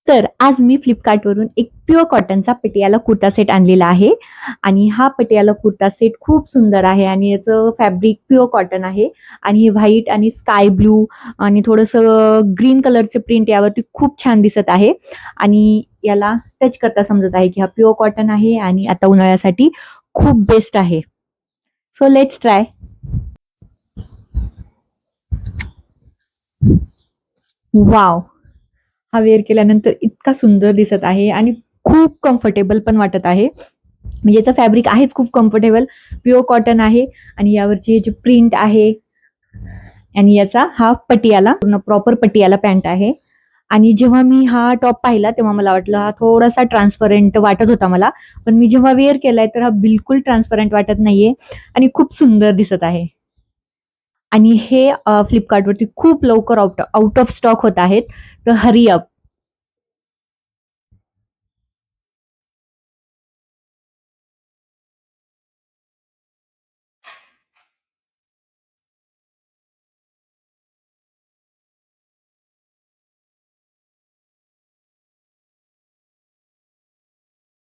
तर आज मी फ्लिपकार्टवरून एक प्युअर कॉटनचा पटियाला कुर्ता सेट आणलेला आहे आणि हा पटियाला कुर्ता सेट खूप सुंदर आहे आणि याचं फॅब्रिक प्युअर कॉटन आहे आणि हे व्हाईट आणि स्काय ब्लू आणि थोडंसं ग्रीन कलरचे प्रिंट यावरती खूप छान दिसत आहे आणि याला टच करता समजत आहे की हा प्युअर कॉटन आहे आणि आता उन्हाळ्यासाठी खूप बेस्ट आहे. So let's try. वाव, हा वेअर केल्यानंतर इतका सुंदर दिसत आहे आणि खूप कम्फर्टेबल पण वाटत आहे. म्हणजे याचं फॅब्रिक आहेच खूप कम्फर्टेबल, प्युअर कॉटन आहे आणि यावरची हे जे प्रिंट आहे आणि याचा हा पटियाला पूर्ण प्रॉपर पटियाला पॅन्ट आहे. आणि जेव्हा मी हा टॉप पाहिला तेव्हा मला वाटलं हा थोडासा ट्रान्सपरंट वाटत होता मला, पण मी जेव्हा वेअर केलाय तर हा बिलकुल ट्रान्सपरंट वाटत नाहीये आणि खूप सुंदर दिसत आहे. आणि हे फ्लिपकार्टवरती खूप लवकर आउट आउट ऑफ स्टॉक होत आहेत, तर हरी अप.